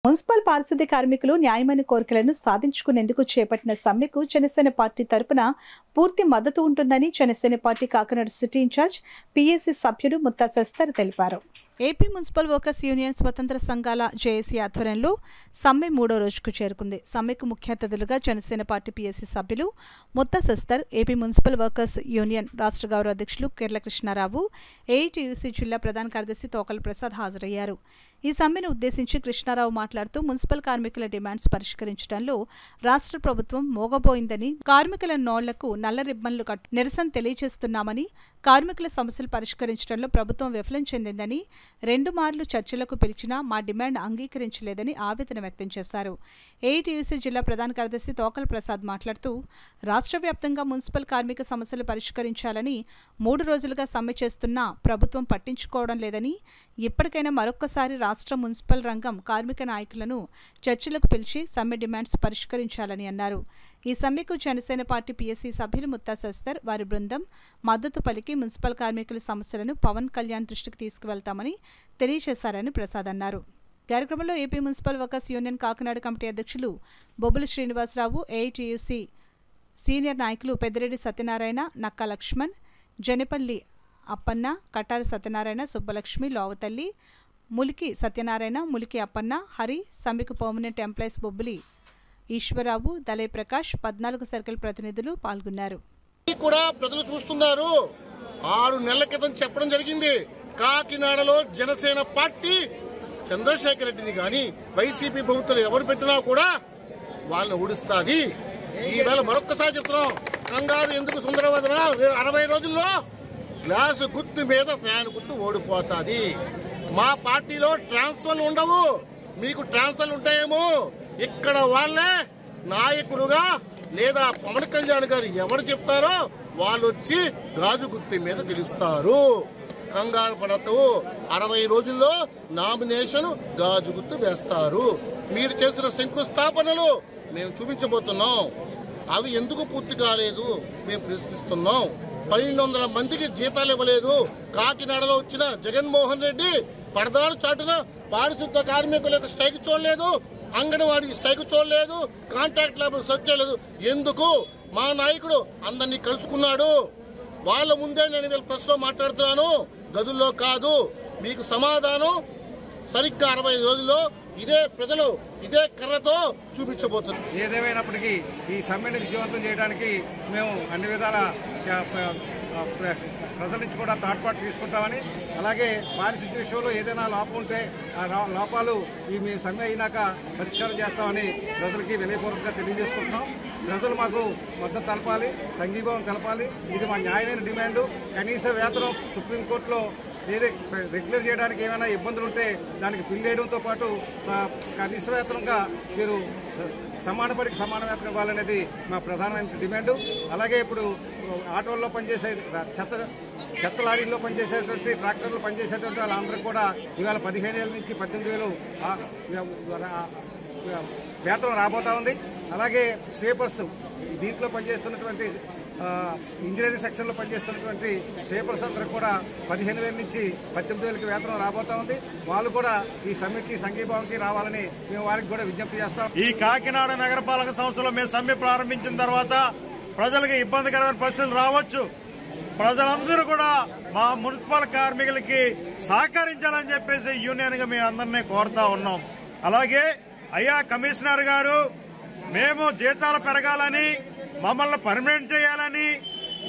Municipal పారిశుద్ధ్య కార్మికులు న్యాయమైన కోరికలను సాధించుకునేందుకు చేపట్టిన సమ్మెకు జనసేన పార్టీ తరపున పూర్తి మద్దతు ఉంటుందని Janasena party Kakinada city in charge PAC సభ్యుడు ముత్తా శస్తర్ తెలిపారు. ఏపీ మున్సిపల్ వర్కర్స్ యూనియన్ స్వతంత్ర సంఘాల జేఏసీ ఆధ్వర్యంలో సమ్మె 3వ రోజుకు చేరుకుంది. సమ్మెకు ముఖ్య అతిథులుగా జనసేన పార్టీ పీఏసీ సభ్యులు ముత్తా శస్తర్, ఏపీ మున్సిపల్ వర్కర్స్ యూనియన్ రాష్ట్ర గౌరవ అధ్యక్షులు కెర్ల కృష్ణారావు, ఏఐటీయూసీ జిల్లా ప్రధాన కార్యదర్శి తోకల ప్రసాద్ హాజరయ్యారు. ఈ సమ్మెను ఉద్దేశించి కృష్ణారావు మాట్లాడుతూ మున్సిపల్ కార్మికుల డిమాండ్స్ పరిష్కరించడంలో రాష్ట్ర ప్రభుత్వం మోగబోయిందని, కార్మికుల నోళ్లకు నల్ల రిబ్బన్లు నిరసన తెలియజేస్తున్నామని, కార్మికుల సమస్యలు పరిష్కరించడంలో ప్రభుత్వం విఫలం చెందిందని, 2 మార్లు చర్చలకు పిలిచినా మా డిమాండ్ అంగీకరించలేదని ఆవేదన వ్యక్తం చేశారు. ఏఐటీయూసీ జిల్లా ప్రధాన కార్యదర్శి తోకల ప్రసాద్ మాట్లాడుతూ రాష్ట్ర వ్యాప్తంగా మున్సిపల్ కార్మిక సమస్యలు పరిష్కరించాలని 3 రోజులుగా సమ్మె చేస్తున్నా ప్రభుత్వం పట్టించుకోవడం లేదని, ఇప్పటికైనా మరొక్కసారి రాష్ట్ర మున్సిపల్ రంగం కార్మిక నాయకులను చర్చలకు పిలిచి సమ్మె డిమాండ్స్ పరిష్కరించాలని అన్నారు. ఈ సమ్మెకు జనసేన పార్టీ పీఎస్సీ సభ్యులు ముత్తా శస్తర్, వారి బృందం మద్దతు పలికి మున్సిపల్ కార్మికుల సమస్యలను పవన్ కళ్యాణ్ దృష్టికి తీసుకువెళ్తామని తెలియజేశారని ప్రసాద్ అన్నారు. కార్యక్రమంలో AP municipal workers union Kakinada committee అధ్యక్షులు బొబ్బుల శ్రీనివాసరావు, ఏఐటీయూసీ సీనియర్ నాయకులు పెద్దిరెడ్డి సత్యనారాయణ, నక్కా లక్ష్మణ్, జనపల్లి అప్పన్న, కటారి సత్యనారాయణ, సుబ్బలక్ష్మి, లోవతల్లి, ములికి సత్యనారాయణ, ములికి అప్పన్న, హరి, సమ్మెకు permanent employees బొబ్బులి Eswararao, దలై Prakash, 14 circle ప్రతినిధులు పాల్గొన్నారు. కూడా ప్రజలు చూస్తున్నారు. 6 నెలల క్రితం చెప్పడం జరిగింది, కాకినాడలో జనసేన పార్టీ చంద్రశేఖర్ రెడ్డిని గాని వైసీపీ ప్రభుత్వాలు ఎవరు పెట్టినా కూడా వాళ్ళని ఓడిస్తుంది. ఈవేళ మరొక్కసారి చెప్తున్నాం, కంగారు ఎందుకు సుందరవదన, 60 రోజుల్లో గ్లాసు గుర్తు మీద ఫ్యాన్ గుర్తు ఓడిపోతుంది. మా పార్టీలో ట్రాన్స్ఫర్లు ఉండవు, మీకు ట్రాన్స్ఫర్లు ఉంటాయేమో. ఇక్కడ వాళ్ళే నాయకులుగా లేదా పవన్ కళ్యాణ్ గారు ఎవరు చెప్తారో వాళ్ళు వచ్చి గాజు గుర్తు మీద గెలుస్తారు. కంగారు పడతావు, 60 రోజుల్లో నామినేషన్ గాజు గుర్తు వేస్తారు. మీరు చేసిన శంకుస్థాపనలు మేము చూపించబోతున్నాం. అవి ఎందుకు పూర్తి కాలేదు మేము ప్రశ్నిస్తున్నాం. 1200 మందికి జీతాలు ఇవ్వలేదు. కాకినాడలో వచ్చిన జగన్మోహన్ రెడ్డి పడదాడు చాటున పారిశుద్ధ కార్మికుల యొక్క స్ట్రైక్ చూడలేదు, అంగన్వాడీ స్ట్రైక్ చూడలేదు, కాంట్రాక్ట్ లేబర్ సర్చ్ చేయలేదు. ఎందుకు? మా నాయకుడు అందరినీ కలుసుకున్నాడు. వాళ్ళ ముందే నేను వీళ్ళ ప్రెస్లో మాట్లాడుతున్నాను, గదుల్లో కాదు. మీకు సమాధానం సరిగ్గా 65 రోజుల్లో ఇదే ప్రజలు ఇదే కర్రతో చూపించబోతున్నారు. ఏదేమైనప్పటికీ ఈ సమ్మెను విజయవంతం చేయడానికి మేము అన్ని విధాల ప్రజల నుంచి కూడా తాడ్పాటు తీసుకుంటామని, అలాగే పారిశుద్ధ్య విషయంలో ఏదైనా లోపం ఉంటే ఆ లోపాలు ఈ మీ సమ్మె అయినాక పరిష్కారం చేస్తామని ప్రజలకి వినయపూర్వకంగా తెలియజేసుకుంటున్నాం. ప్రజలు మాకు మద్దతు తెలపాలి, సంఘీభావం తెలపాలి. ఇది మా న్యాయమైన డిమాండు. కనీస వేతనం సుప్రీంకోర్టులో రెగ్యులర్ చేయడానికి ఏమైనా ఇబ్బందులు ఉంటే దానికి బిల్ వేయడంతో పాటు కనీస వేతనంగా మీరు సమాన పనికి సమాన వేతనం ఇవ్వాలనేది మా ప్రధానమైన డిమాండు. అలాగే ఇప్పుడు ఆటోల్లో పనిచేసే చెత్త లారీల్లో పనిచేసేటువంటి ట్రాక్టర్లు పనిచేసేటువంటి వాళ్ళందరూ కూడా ఇవాళ 15,000 నుంచి 18,000 వేతనం రాబోతా ఉంది. అలాగే స్వీపర్స్, దీంట్లో పనిచేస్తున్నటువంటి ఇంజనీరింగ్ సెక్షన్లో పనిచేస్తున్నటువంటి స్వీపర్స్ అందరూ కూడా 15,000 నుంచి 18,000కి వేతనం రాబోతా ఉంది. వాళ్ళు కూడా ఈ సమ్మెకి సంఘీభావంకి రావాలని మేము వారికి కూడా విజ్ఞప్తి చేస్తాం. ఈ కాకినాడ నగరపాలక సంస్థలో మేము సమ్మె ప్రారంభించిన తర్వాత ప్రజలకు ఇబ్బందికరమైన పరిస్థితులు రావచ్చు. ప్రజలందరూ కూడా మా మున్సిపల్ కార్మికులకి సహకరించాలని చెప్పేసి యూనియన్గా మేము అందరినీ కోరుతా ఉన్నాం. అలాగే అయ్యా కమిషనర్ గారు, మేము జీతాలు పెరగాలని, మమ్మల్ని పర్మనెంట్ చేయాలని,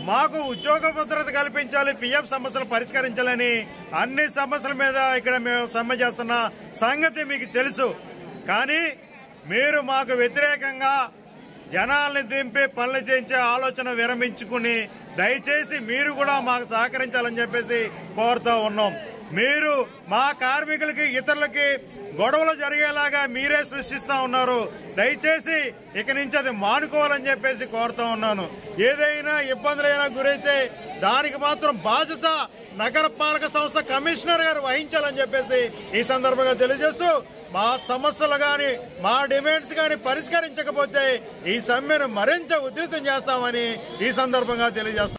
మాకు ఉద్యోగ భద్రత కల్పించాలి, పిఎఫ్ సమస్యలు పరిష్కరించాలని అన్ని సమస్యల మీద ఇక్కడ మేము సమ్మె చేస్తున్న సంగతి మీకు తెలుసు. కానీ మీరు మాకు వ్యతిరేకంగా జనాల్ని దింపి పనులు చేయించే ఆలోచన విరమించుకుని దయచేసి మీరు కూడా మాకు సహకరించాలని చెప్పేసి కోరుతూ ఉన్నాం. మీరు మా కార్మికులకి ఇతరులకి గొడవలు జరిగేలాగా మీరే సృష్టిస్తా ఉన్నారు. దయచేసి ఇక నుంచి అది మానుకోవాలని చెప్పేసి కోరుతా ఉన్నాను. ఏదైనా ఇబ్బందులైనా గురైతే దానికి మాత్రం బాధ్యత నగరపాలక సంస్థ కమిషనర్ గారు వహించాలని చెప్పేసి ఈ సందర్భంగా తెలియజేస్తూ, మా సమస్యలు కానీ మా డిమాండ్స్ కానీ పరిష్కరించకపోతే ఈ సమ్మెను మరింత ఉధృతం చేస్తామని ఈ సందర్భంగా తెలియజేస్తాం.